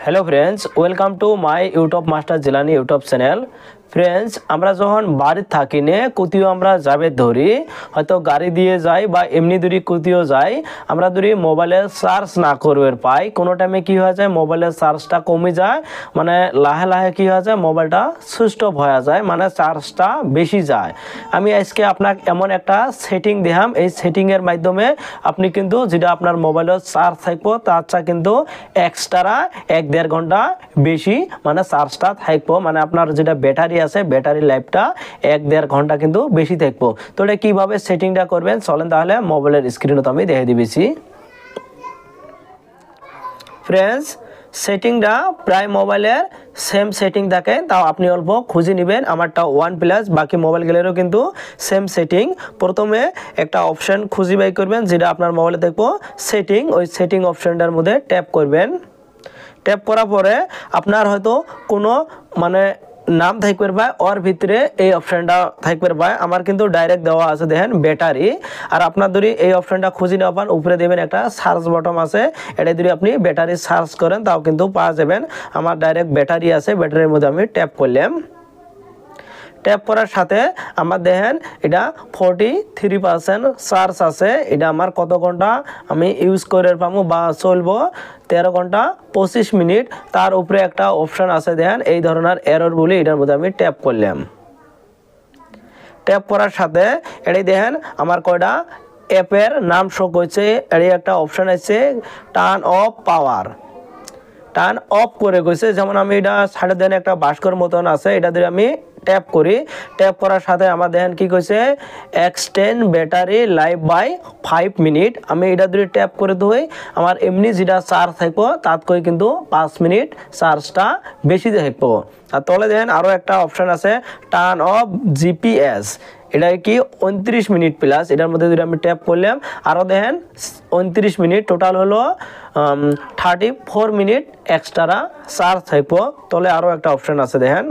Hello friends welcome to my YouTube master Jilani YouTube channel. Friends আমরা যখন বাড়ি থাকি নে কোথাও আমরা যাবে ধরি হয়তো গাড়ি দিয়ে যাই বা এমনি দূরে কোথাও যাই আমরা দূরে মোবাইলে চার্জ না করবে পাই কোনো টাইমে কি হয়ে যায় মোবাইলের চার্জটা কমে যায় মানে লাহে লাহে কি হয়ে যায় মোবাইলটা সুইচ অফ হয়ে যায় মানে চার্জটা বেশি যায়। আমি আজকে আপনাকে এমন একটা সেটিং দেখাম এই সেটিং এর মাধ্যমে আপনি কিন্তু যেটা আপনার মোবাইলের চার্জ থাকবো তার চেয়ে কিন্তু এক্সট্রা 1-1.5 ঘন্টা বেশি মানে চার্জটা থাকবো মানে আপনার যেটা ব্যাটারি আছে ব্যাটারি লাইফটা 1-1.5 ঘন্টা কিন্তু বেশি থাকবো। তো এটা কিভাবে সেটিংটা করবেন চলেন তাহলে মোবাইলের স্ক্রিনে তো আমি দেখিয়ে দিবেছি। फ्रेंड्स সেটিংটা প্রায় মোবাইলের সেম সেটিং থাকে তাও আপনি অল্প খুঁজে নেবেন আমারটা OnePlus বাকি মোবাইলগুলোরও কিন্তু সেম সেটিং। প্রথমে একটা অপশন খুঁজে বাই করবেন যেটা আপনার মোবাইলে দেখবো সেটিং ওই সেটিং অপশনটার মধ্যে ট্যাপ করবেন। ট্যাপ করার পরে আপনার হয়তো কোনো মানে নাম থাকবে ভাই ওর ভিতরে এই অপশনটা থাকবে ভাই আমার কিন্তু ডাইরেক্ট দেওয়া আছে দেখেন ব্যাটারি আর আপনার যদি এই অপশনটা খুঁজে নেওয়া পান উপরে দেবেন একটা সার্চ বটন আছে এটা যদি আপনি ব্যাটারি সার্চ করেন তাও কিন্তু পাওয়া যাবেন। আমার ডাইরেক্ট ব্যাটারি আছে ব্যাটারির মধ্যে আমি ট্যাপ করলাম। ট্যাপ করার সাথে আমার দেখেন এটা 43% চার্জ আছে এটা আমার কত ঘন্টা আমি ইউজ করে পাবো বা চলবো 13 ঘন্টা 25 মিনিট। তার উপরে একটা অপশন আছে দেখেন এই ধরনের এরর বলে এটার মধ্যে আমি ট্যাপ করলাম। ট্যাপ করার সাথে এটাই দেখেন আমার কয়টা অ্যাপের নাম শো করছে এর একটা অপশন আছে turn of power turn off করে গেছে যেমন আমি এটা সাইডে দেন একটা বাস্কর মতন আছে এটা দিয়ে আমি ট্যাপ করি ট্যাপ করার সাথে আমার দেখেন কি কইছে extend battery life by 5 minute আমি এটা দিয়ে ট্যাপ করে দিই আমার এমনি যেটা চার্জ থাকবো তাত কই কিন্তু 5 মিনিট চার্জটা বেশি থাকবো। আর তলে দেখেন আরো একটা অপশন আছে টার্ন অফ জিপিএস এটা কি 29 মিনিট প্লাস এটার মধ্যে যদি আমি ট্যাপ করলাম আরো দেখেন 29 মিনিট টোটাল হলো 34 মিনিট এক্সট্রা চার্জ থাকবো। তলে আরো একটা অপশন আছে দেখেন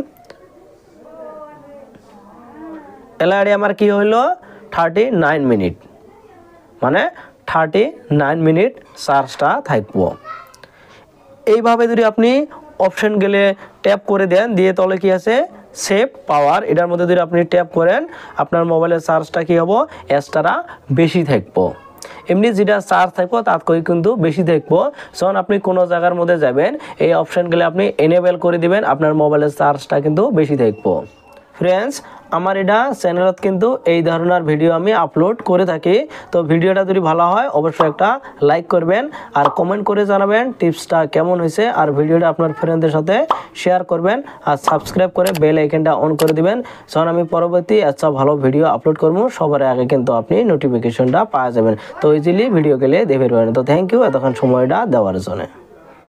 এলারে আমার কি হলো 39 মিনিট মানে 39 মিনিট চার্জটা থাকবো। এইভাবে যদি আপনি অপশন গেলে ট্যাপ করে দেন দিয়ে তলে কি আছে সেভ পাওয়ার এটার মধ্যে যদি আপনি ট্যাপ করেন আপনার মোবাইলের চার্জটা কি হবো এক্সট্রা বেশি থাকবো। এমনি যেটা চার্জ থাকবো তার কই কিন্তু বেশি থাকবো। যখন আপনি কোনো জায়গার মধ্যে যাবেন এই অপশনগুলো আপনি এনেবল করে দিবেন আপনার মোবাইলের চার্জটা কিন্তু বেশি থাকবো। ফ্রেন্ডস আমার এটা চ্যানেলত কিন্তু এই ধরনের ভিডিও আমি আপলোড করে থাকি তো ভিডিওটা যদি ভালো হয় অবশ্যই একটা লাইক করবেন আর কমেন্ট করে জানাবেন টিপসটা কেমন হয়েছে আর ভিডিওটা আপনার ফ্রেন্ডদের সাথে শেয়ার করবেন আর সাবস্ক্রাইব করে বেল আইকনটা অন করে দিবেন যখন আমি পরবর্তী আচ্ছা ভালো ভিডিও আপলোড করবো সবার আগে কিন্তু আপনি নোটিফিকেশনটা পাওয়া যাবেন তো ইজিলি ভিডিও গেলে দেখে পাবেন। তো থ্যাংক ইউ এতক্ষণ সময়টা দেওয়ার জন্য।